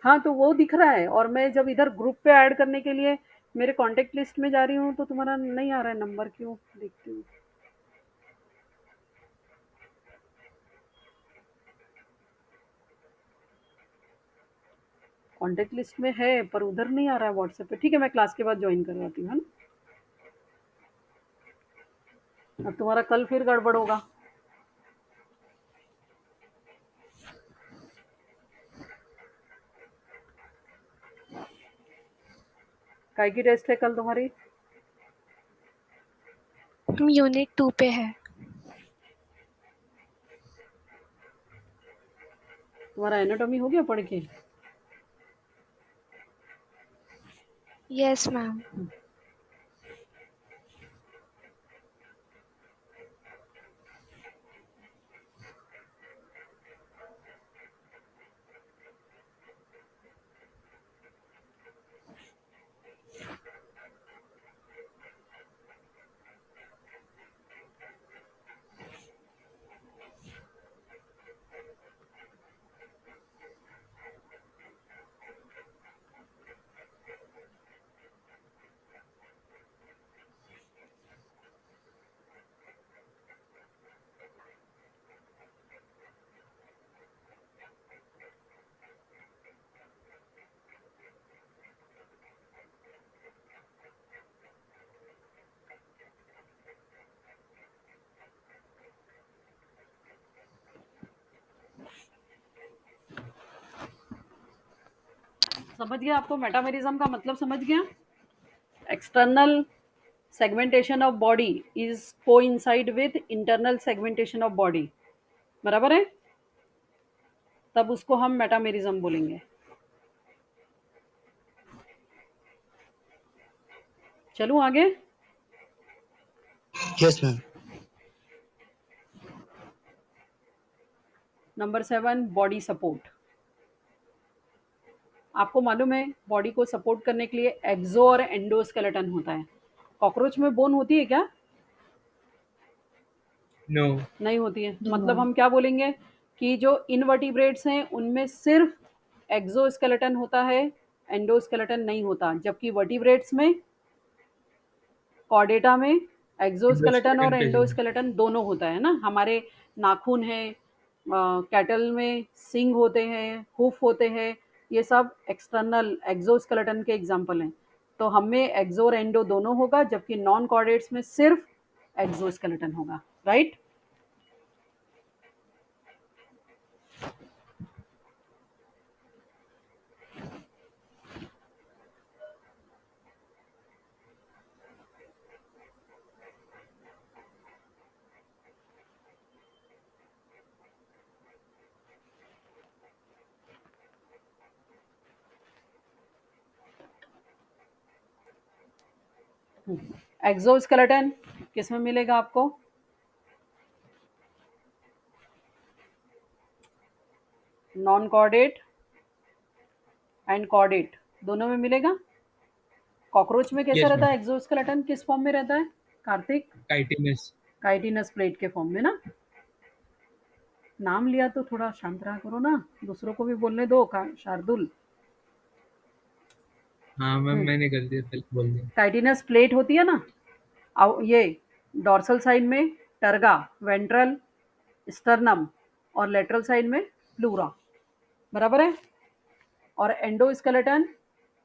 हाँ, तो वो दिख रहा है, और मैं जब इधर ग्रुप पे ऐड करने के लिए मेरे कॉन्टेक्ट लिस्ट में जा रही हूँ तो तुम्हारा नहीं आ रहा है नंबर, क्यों? देखती हूँ। कॉन्टेक्ट लिस्ट में है पर उधर नहीं आ रहा है व्हाट्सएप पे। ठीक है, मैं क्लास के बाद ज्वाइन करवाती हूँ, है ना? अब तुम्हारा कल फिर गड़बड़ होगा। काय की टेस्ट है कल तुम्हारी? हम यूनिट 2 पे है। तुम्हारा एनाटॉमी हो गया पढ़ के? Yes ma'am. समझ गया? आपको मेटामेरिज्म का मतलब समझ गया? External segmentation of body is coincide with internal segmentation of body, बराबर है? तब उसको हम मेटामेरिज्म बोलेंगे। चलूं आगे? Yes ma'am. Number 7, body support. आपको मालूम है बॉडी को सपोर्ट करने के लिए एक्सो और एंडोस्केलेटन होता है। कॉकरोच में बोन होती है क्या? नो। नहीं होती है। मतलब हम क्या बोलेंगे कि जो इनवर्टिब्रेट्स हैं उनमें सिर्फ एक्सोस्केलेटन होता है, एंडोस्केलेटन नहीं होता। जबकि वर्टिब्रेट्स में, कॉर्डेटा में एक्सोस्केलेटन और एंडोस्केलेटन प्रेजेंट। एंडोस्केलेटन दोनों होता है ना। हमारे नाखून है, कैटल में सिंग होते हैं, हूफ होते हैं, ये सब एक्सटर्नल एक्सोस्केलेटन के एग्जाम्पल हैं। तो हमें एक्सो और एंडो दोनों होगा, जबकि नॉन कॉर्डेट्स में सिर्फ एक्सोस्केलेटन होगा, राइट? एक्सोस्केलेटन किस में मिलेगा आपको? नॉन कॉर्डेट एंड कॉर्डेट दोनों में मिलेगा। कॉकरोच में कैसा Yes, रहता ma'am. है एक्सोस्केलेटन? किस फॉर्म में रहता है कार्तिक? Chitinous. काइटिनस प्लेट के फॉर्म में ना। नाम लिया तो थोड़ा शांत रहा करो ना, दूसरों को भी बोलने दो। शार्दुल, हाँ मैम, मैंने गलती से पहले बोल दिया। काइटिनस प्लेट होती है ना, ये डॉर्सल साइड में टर्गा, वेंट्रल, स्टर्नम और लेटरल साइड में प्लूरा, बराबर है। और एंडोस्केलेटन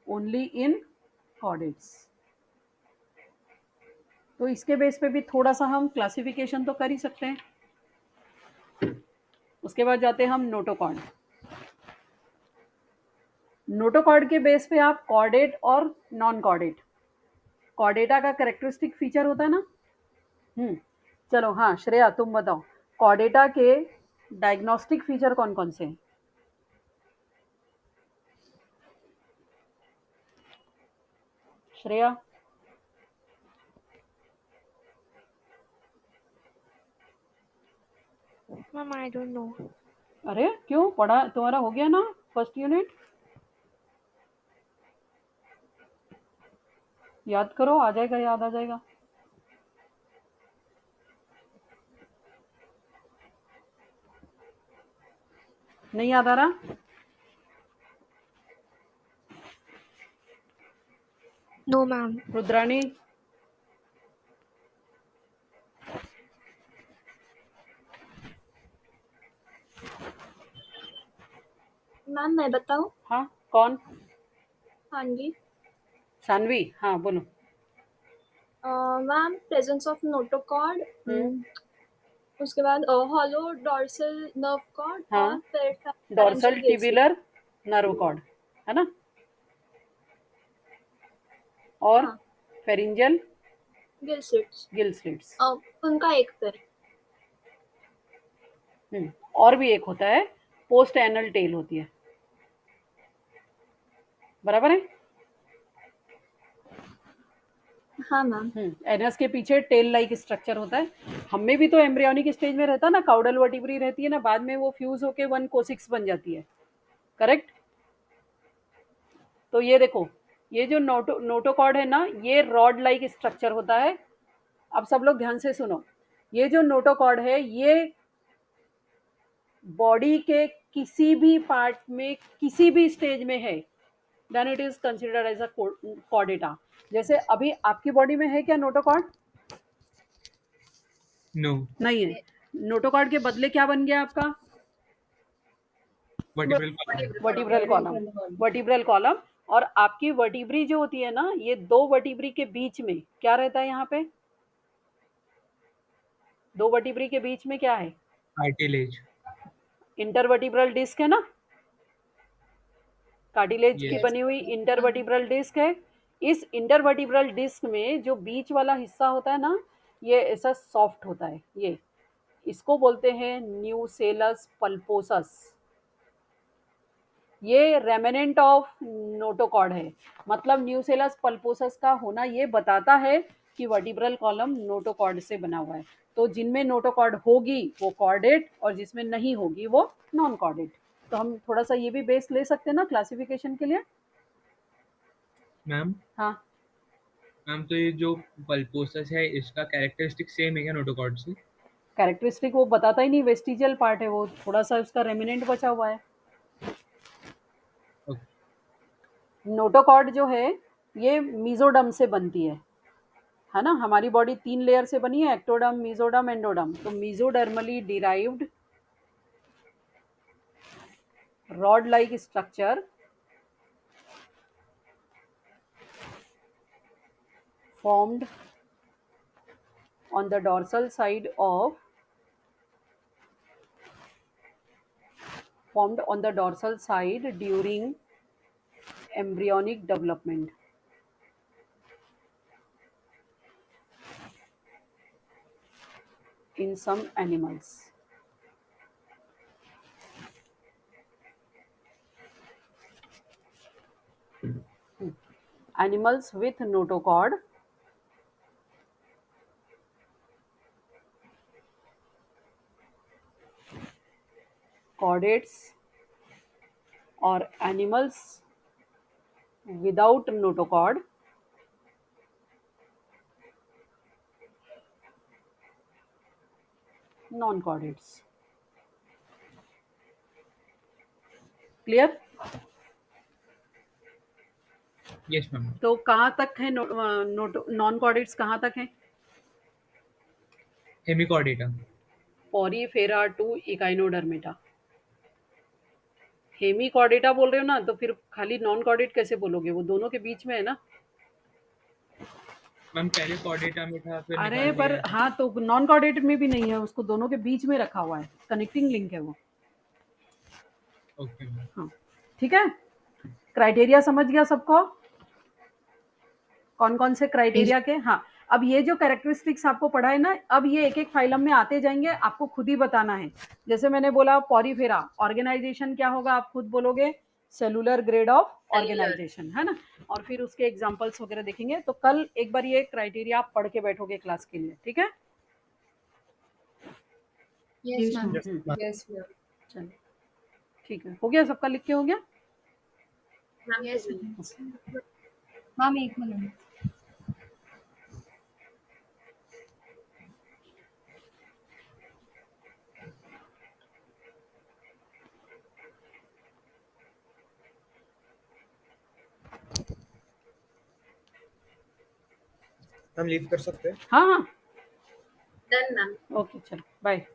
ओनली इन कॉर्डेट्स। तो इसके बेस पे भी थोड़ा सा हम क्लासिफिकेशन तो कर ही सकते हैं। उसके बाद जाते हैं हम नोटोकॉर्ड। नोटोकॉर्ड के बेस पे आप कॉर्डेट और नॉन कॉर्डेट, कॉर्डेटा का कैरेक्टरिस्टिक फीचर होता है ना। चलो हाँ श्रेया तुम बताओ, कॉर्डेटा के डायग्नोस्टिक फीचर कौन कौन से हैं? Shreya, ma'am I don't know. अरे क्यों, पढ़ा तुम्हारा हो गया ना फर्स्ट यूनिट? याद करो, आ जाएगा, याद आ जाएगा। नहीं याद आ रहा? No ma'am. रुद्राणी, मैम मैं बताऊं? हाँ कौन? हाँ जी। सानवी, हाँ बोलो। मैम प्रेजेंस ऑफ नोटोकॉर्ड, उसके बाद हॉलो डॉर्सल नर्व कॉर्ड हाँ, और डॉर्सल टिब्यूलर नर्व कॉर्ड है ना, और हाँ। Pharyngeal gill slits, gill slits. उनका एक पैर। और भी एक होता है, पोस्ट एनल टेल होती है, बराबर है। हाँ मैम। एनस के पीछे टेल लाइक स्ट्रक्चर होता है। हम में भी तो एम्ब्रियोनिक स्टेज में रहता है ना, काउडल वर्टिब्री रहती है ना, बाद में वो फ्यूज होके 1 कोसिक्स बन जाती है, करेक्ट। तो ये देखो, ये जो नोटोकॉर्ड है ना, ये रॉड लाइक स्ट्रक्चर होता है। अब सब लोग ध्यान से सुनो, ये जो नोटोकॉर्ड है ये बॉडी के किसी भी पार्ट में किसी भी स्टेज में है, then it is considered as a Chordata. जैसे अभी आपकी बॉडी में है क्या नोटोकॉर्ड? नो। नहीं है। नोटोकॉर्ड के बदले क्या बन गया आपका? Vertebral column. Vertebral column. और आपकी वर्टिब्री जो होती है ना, ये 2 वर्टिब्री के बीच में क्या रहता है? यहाँ पे 2 वर्टिब्री के बीच में क्या है? कार्टिलेज। इंटरवर्टिब्रल डिस्क है ना, कार्टिलेज की Yes. बनी हुई इंटरवर्टिब्रल डिस्क है। इस इंटरवर्टिब्रल डिस्क में जो बीच वाला हिस्सा होता है ना, ये ऐसा सॉफ्ट होता है। ये इसको बोलते हैं न्यूसेलस पल्पोसस। ये रेमिनेंट ऑफ नोटोकॉर्ड है। मतलब न्यूसेलस पल्पोसस का होना ये बताता है कि वर्टिब्रल कॉलम नोटोकॉर्ड से बना हुआ है। तो जिनमें नोटोकॉर्ड होगी वो कॉर्डेट, और जिसमें नहीं होगी वो नॉन कॉर्डेट। तो हम थोड़ा सा ये भी बेस ले सकते हैं ना क्लासिफिकेशन के लिए। मैम हाँ, मैम, तो ये जो पल्पोसस है इसका कैरेक्टरिस्टिक सेम है क्या नोटोकॉर्ड से? कैरेक्टरिस्टिक वो बताता ही नहीं, वेस्टिजियल पार्ट है वो, थोड़ा सा उसका रेमिनेंट बचा हुआ है। Okay. नोटोकॉर्ड जो है ये मीजोडर्म से बनती है ना। हमारी बॉडी 3 लेयर से बनी है, एक्टोडर्म, मीजोडर्म, एंडोडर्म। तो mesodermally derived rod like structure formed on the dorsal side during embryonic development in some animals. Animals with notochord chordates or animals without notochord non-chordates. Clear? Yes ma'am. तो कहाँ तक है non chordates? कहाँ तक है? Hemichordata. Porifera to Echinodermata. Hemichordata बोल रहे हो ना, तो फिर खाली नॉन कॉर्डेट कैसे बोलोगे? वो दोनों के बीच में है ना. मैम पहले कॉर्डेटा में था फिर अरे निकाल पर दिया. हाँ, तो नॉन कॉर्डेट में भी नहीं है, उसको दोनों के बीच में रखा हुआ है, कनेक्टिंग लिंक है वो. Okay ma'am. हाँ, ठीक है. क्राइटेरिया समझ गया सबको? कौन कौन से क्राइटेरिया के? हाँ. अब ये जो कैरेक्टरिस्टिक्स आपको पढ़ा है ना, अब ये एक एक फाइलम में आते जाएंगे, आपको खुद ही बताना है. जैसे मैंने बोला पॉरीफेरा ऑर्गेनाइजेशन क्या होगा, आप खुद बोलोगे सेलुलर ग्रेड ऑफ ऑर्गेनाइजेशन, है ना. और फिर उसके एग्जांपल्स वगैरह देखेंगे. तो कल एक बार ये क्राइटेरिया आप पढ़ के बैठोगे क्लास के लिए, ठीक है? Yes ma'am. Hmm, yes ma'am. चलो ठीक है. हो गया सबका? लिख के हो गया? Yes. मैम एक मिनट. हम लीव कर सकते हैं? हाँ हाँ, Done, ma'am. ओके, चलो बाय.